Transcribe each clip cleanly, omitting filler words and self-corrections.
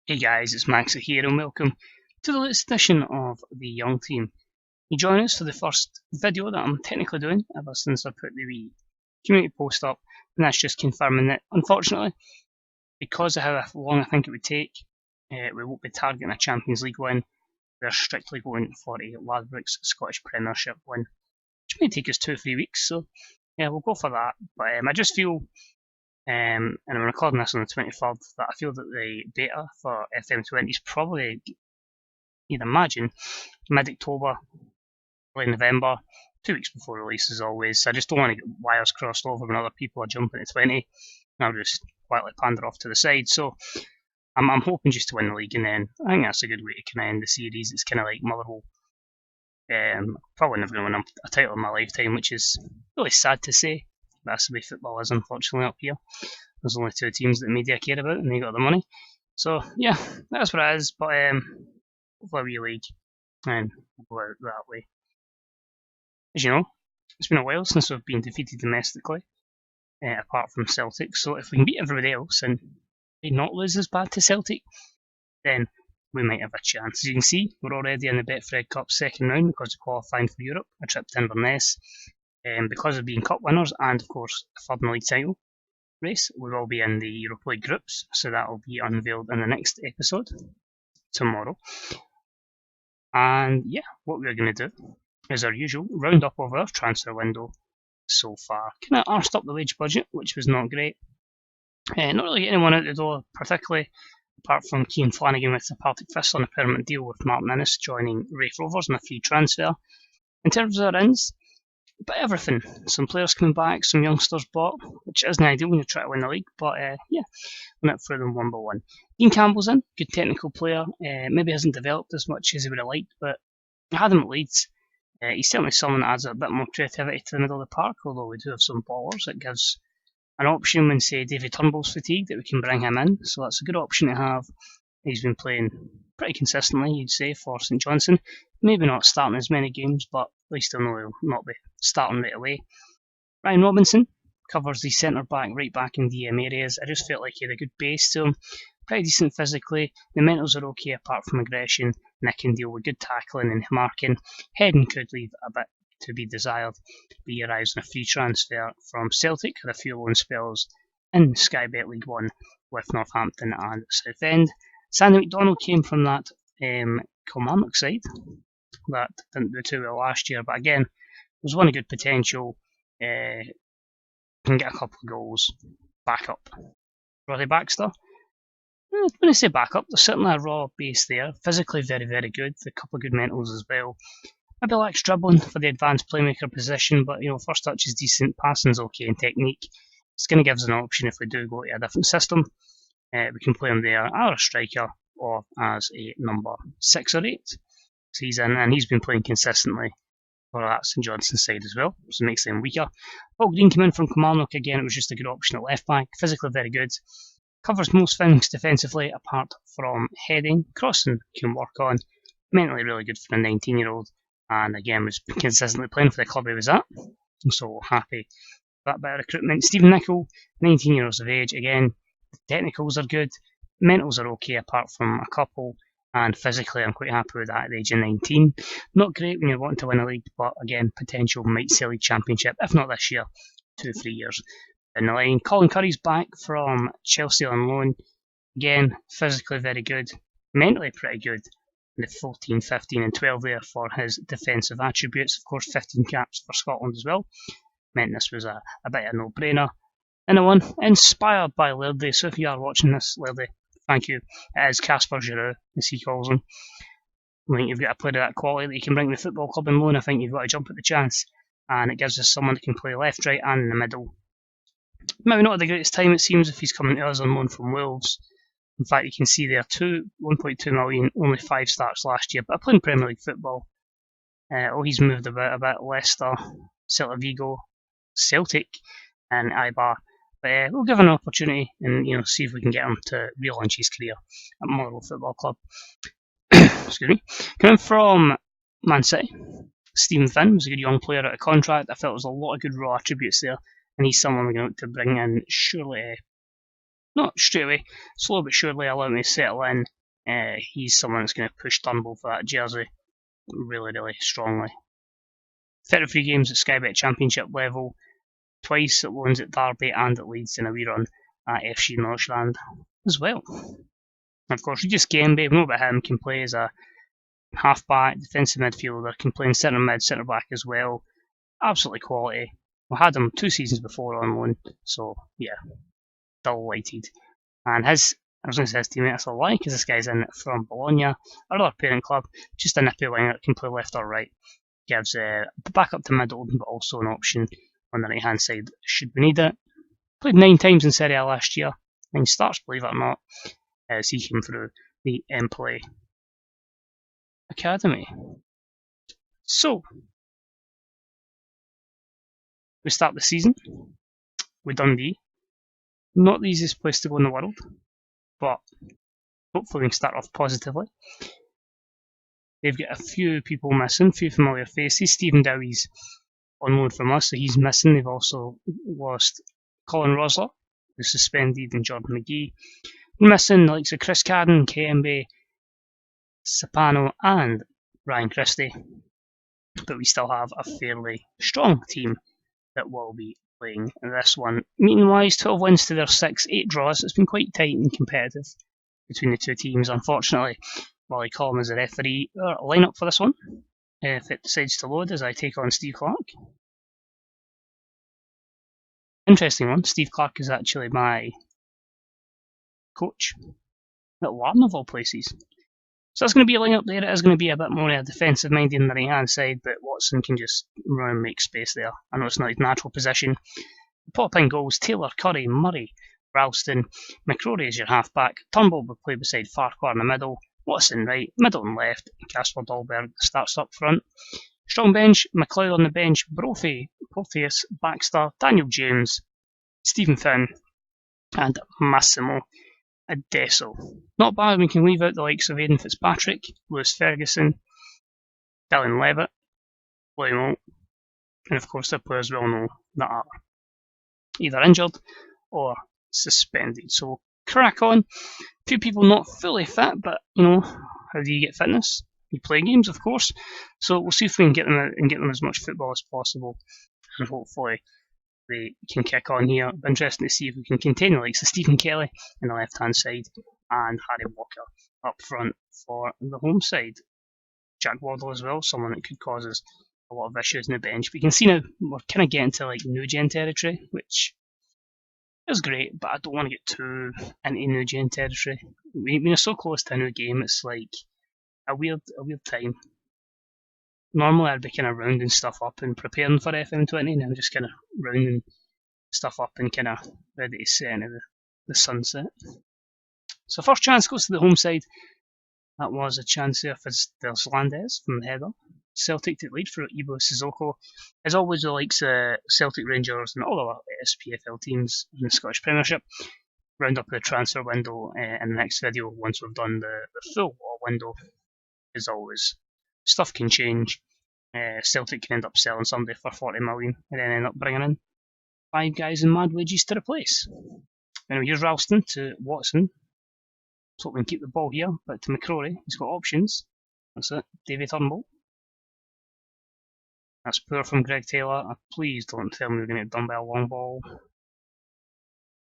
Hey guys, it's Max here and welcome to the latest edition of the Young Team. You join us for the first video that I'm technically doing ever since I put the wee community post up, and that's just confirming that unfortunately, because of how long I think it would take, we won't be targeting a Champions League win. We're strictly going for a Ladbrokes Scottish Premiership win, which may take us 2 or 3 weeks, so yeah, we'll go for that. But I just feel and I'm recording this on the 23rd, that I feel that the beta for FM20 is probably, you'd imagine, mid-October, early November, 2 weeks before release as always. So I just don't want to get wires crossed over when other people are jumping to 20, and I'll just quietly pander off to the side. So I'm hoping just to win the league, and then I think that's a good way to kind of end the series. It's kind of like Motherwell. Probably never going to win a title in my lifetime, which is really sad to say. That's the way football is, unfortunately, up here. There's only two teams that the media care about, and they got the money. So yeah, that's what it is. But hopefully a wee league, and we'll go out that way. As you know, it's been a while since we've been defeated domestically, apart from Celtic. So if we can beat everybody else and not lose as bad to Celtic, then we might have a chance. As you can see, we're already in the Betfred Cup second round because of qualifying for Europe, a trip to Inverness. Because of being cup winners and, of course, a third in the league title race, we will be in the Europa League groups, so that will be unveiled in the next episode tomorrow. And yeah, what we're going to do is our usual round up of our transfer window so far. Kind of arsed up the wage budget, which was not great. Not really getting anyone out the door, particularly apart from Cian Flanagan with the Partick Thistle on a permanent deal with Martin Innes joining Raith Rovers on a free transfer. In terms of our ins, but everything. Some players coming back, some youngsters bought, which isn't ideal when you try to win the league, but yeah, went through them one by one. Dean Campbell's in, good technical player, maybe hasn't developed as much as he would have liked, but I had him at Leeds. He's certainly someone that adds a bit more creativity to the middle of the park, although we do have some ballers. It gives an option when, say, David Turnbull's fatigued, that we can bring him in, so that's a good option to have. He's been playing pretty consistently, you'd say, for St Johnstone. Maybe not starting as many games, but at least he'll know he'll not be starting right away. Ryan Robinson covers the centre back, right back in DM areas. I just felt like he had a good base to him. Pretty decent physically. The mentals are okay apart from aggression. Nick can deal with good tackling and marking. Heading could leave a bit to be desired. But he arrives on a free transfer from Celtic, had a few loan spells in Sky Bet League One with Northampton and Southend. Sandy McDonald came from that Kilmarnock side that didn't do too well last year, but again, was one of good potential. Can get a couple of goals. Back up. Roddy Baxter. When I say back up, there's certainly a raw base there. Physically very, very good. A couple of good mentals as well. Maybe lacks dribbling for the advanced playmaker position, but first touch is decent, passing's okay, and technique. It's going to give us an option if we do go to a different system. We can play him there as a striker or as a number 6 or 8. So he's in, and he's been playing consistently for that St Johnstone side as well, so it makes them weaker. Paul Green came in from Kilmarnock again, it was just a good option at left back, physically very good. Covers most things defensively apart from heading, crossing can work on, mentally really good for a 19-year-old, and again was consistently playing for the club he was at, so happy with that bit of recruitment. Stephen Nicol, 19 years of age, again, the technicals are good, mentals are okay apart from a couple, and physically I'm quite happy with that at the age of 19. Not great when you're wanting to win a league, but again, potential might see a league championship, if not this year, 2 or 3 years in the line. Colin Curry's back from Chelsea on loan. Again, physically very good, mentally pretty good. The 14, 15 and 12 there for his defensive attributes. Of course, 15 caps for Scotland as well. Meant this was a bit of a no-brainer. And the one inspired by Lairdie, so if you are watching this, Lairdie, thank you. It is Casper Giroux, as he calls him. I think you've got a player of that quality that you can bring to the football club and loan. I think you've got to jump at the chance. And it gives us someone that can play left, right and in the middle. Maybe not at the greatest time, it seems, if he's coming to us on loan from Wolves. In fact, you can see there, 1.2 million, only 5 starts last year, but playing Premier League football. He's moved about a bit. Leicester, Celta Vigo, Celtic, and Eibar. But we'll give him an opportunity and see if we can get him to relaunch his career at Motherwell Football Club. Excuse me. Coming from Man City, Stephen Finn was a good young player out of contract. I felt there was a lot of good raw attributes there, and he's someone we're going to bring in surely not straight away, slow but surely allow me to settle in. He's someone that's going to push Turnbull for that jersey really, really strongly. 33 games at Sky Bet Championship level, twice at loans at Derby and at Leeds in a wee run at FC Nordstrand as well. And of course, Regis Gembe, we know about him, can play as a half-back, defensive midfielder, can play in centre mid, centre back as well. Absolutely quality. We had him 2 seasons before on loan, so yeah, delighted. And I was going to say his teammate, that's a lie, because this guy's in from Bologna, our other parent club, just a nippy winger, can play left or right. Gives back up to middle, but also an option on the right hand side should we need it. Played 9 times in Serie A last year, 9 starts, believe it or not, as he came through the Empoli Academy. So, we start the season with Dundee. Not the easiest place to go in the world, but hopefully we can start off positively. They've got a few people missing, a few familiar faces. Stephen Dowie's on loan from us, so he's missing. They've also lost Colin Rosler, who's suspended, and Jordan McGee. We're missing the likes of Chris Cadden, Kembe, Sapano, and Ryan Christie. But we still have a fairly strong team that will be playing this one. Meeting-wise, 12 wins to their 6, 8 draws. It's been quite tight and competitive between the two teams, unfortunately. While I call him as a referee, our lineup for this one, if it decides to load as I take on Steve Clark. Interesting one. Steve Clark is actually my coach at Larne of all places. So that's going to be a lineup there. It is going to be a bit more defensive minded on the right hand side, but Watson can just run and make space there. I know it's not his natural position. Pop in goals: Taylor, Curry, Murray, Ralston, McCrory is your half-back, Turnbull will play beside Farquhar in the middle, Watson right, middle and left, Casper Dolberg starts up front. Strong bench: McLeod on the bench, Brophy, Porteous, Baxter, Daniel James, Stephen Finn, and Massimo Adesso. Not bad. We can leave out the likes of Aidan Fitzpatrick, Lewis Ferguson, Dylan Levitt, William Olt, and of course the players we all know that are either injured or suspended. So we'll crack on. A few people not fully fit, but you know, how do you get fitness? You play games, of course. So we'll see if we can get them out and get them as much football as possible, and hopefully they can kick on here. It'll be interesting to see if we can contain the likes of Stephen Kelly on the left hand side and Harry Walker up front for the home side. Jack Waddle as well, someone that could cause us a lot of issues in the bench. But you can see now we're kind of getting to like new gen territory, which is great, but I don't want to get too into new gen territory. When you're so close to a new game, it's like a weird time. Normally I'd be kind of rounding stuff up and preparing for FM20, and I'm just kind of rounding stuff up and kind of ready to set into the sunset. So first chance goes to the home side. That was a chance there for Landes from the header. Celtic to lead for Ibo Sissoko. As always, the likes of Celtic, Rangers and all our SPFL teams in the Scottish Premiership. Round up the transfer window in the next video once we've done the full window. As always, stuff can change. Celtic can end up selling somebody for 40 million and then end up bringing in 5 guys in mad wages to replace. Anyway, here's Ralston to Watson. So we can keep the ball here, but to McCrory, he's got options. That's it. David Turnbull. That's poor from Greg Taylor. Please don't tell me we're going to get done by a long ball.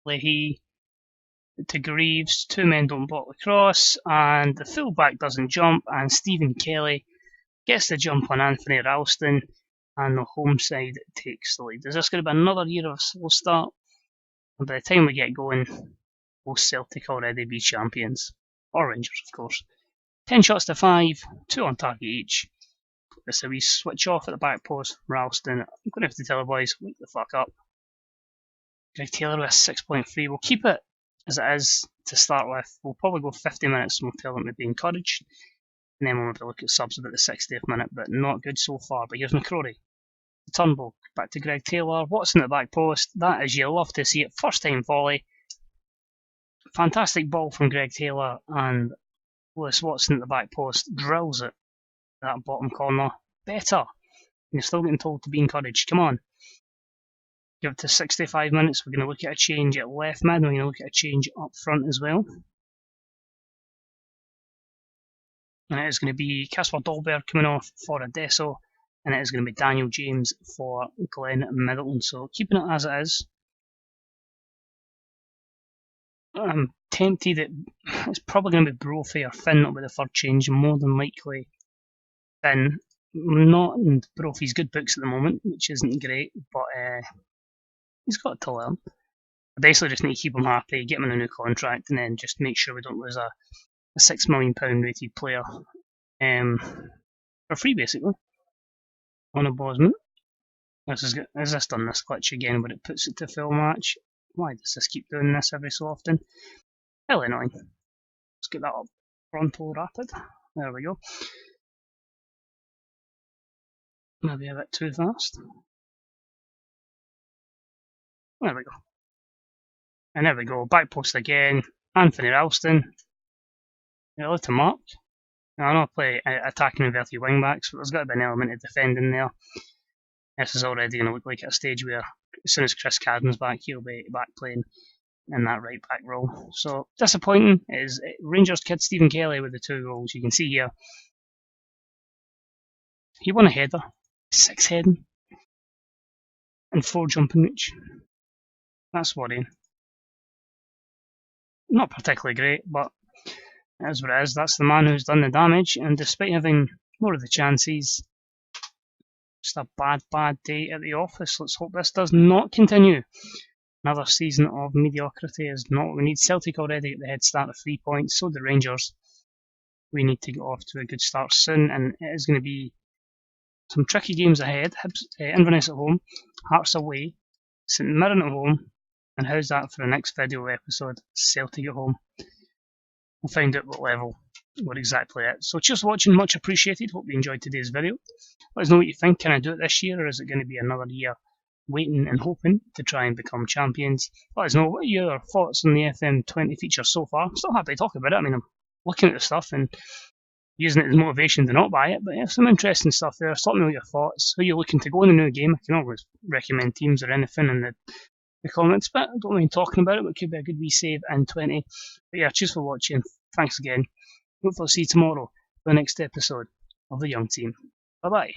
Leahy to Greaves. 2 men don't block the cross, and the fullback doesn't jump, and Stephen Kelly gets the jump on Anthony Ralston, and the home side takes the lead. Is this going to be another year of a slow start? And by the time we get going, will Celtic already be champions? Or Rangers, of course. 10 shots to 5, 2 on target each. It's a wee switch off at the back post. Ralston, I'm going to have to tell the boys, wake the fuck up. Greg Taylor with a 6.3. We'll keep it as it is to start with. We'll probably go 50 minutes and we'll tell them to be encouraged. And then we'll have to look at subs about the 60th minute, but not good so far. But here's McCrory. Turnbull, back to Greg Taylor. Watson at the back post. That is, you love to see it. First time volley. Fantastic ball from Greg Taylor, and Lewis Watson at the back post drills it. That bottom corner. Better. You're still getting told to be encouraged. Come on. Give it to 65 minutes. We're going to look at a change at left mid, and we're going to look at a change up front as well. And it is going to be Casper Dolberg coming off for Adesso, and it is going to be Daniel James for Glenn Middleton. So keeping it as it is. I'm tempted that it's probably going to be Brophy or Finn that'll be the third change, more than likely Finn. Not in Brophy's good books at the moment, which isn't great, but he's got to learn. I basically just need to keep him happy, get him in a new contract, and then just make sure we don't lose a £6 million rated player for free, basically, on a Bosman. Has this done this glitch again where it puts it to full match? Why does this keep doing this every so often? Hell annoying. Let's get that up pronto rapid. There we go. Maybe a bit too fast. There we go. And there we go. Back post again. Anthony Ralston. Early to mark. Now, I know I play attacking inverted wing backs, but there's got to be an element of defending there. This is already going to look like a stage where as soon as Chris Cadden's back, he'll be back playing in that right back role. So disappointing is Rangers kid Stephen Kelly with the 2 goals. You can see here he won a header, 6 heading, and 4 jumping reach. That's worrying. Not particularly great, but it is what it is. That's the man who's done the damage, and despite having more of the chances, just a bad day at the office. Let's hope this does not continue. Another season of mediocrity is not what we need. Celtic already at the head start of 3 points, so the Rangers. We need to get off to a good start soon, and it is going to be some tricky games ahead. Inverness at home, Hearts away, St Mirren at home, and how's that for the next video episode? Celtic at home. We'll find out what level we're exactly at. So cheers for watching, much appreciated. Hope you enjoyed today's video. Let us know what you think. Can I do it this year, or is it going to be another year waiting and hoping to try and become champions? Let us know what are your thoughts on the FM20 feature so far. Still happy to talk about it. I mean, I'm looking at the stuff and using it as motivation to not buy it, but yeah, some interesting stuff there. So let me know your thoughts. Who you're looking to go in a new game? I can always recommend teams or anything in the comments, but I don't mind talking about it, but it could be a good wee save in 20. But yeah, cheers for watching. Thanks again. Hopefully I'll see you tomorrow for the next episode of The Young Team. Bye bye.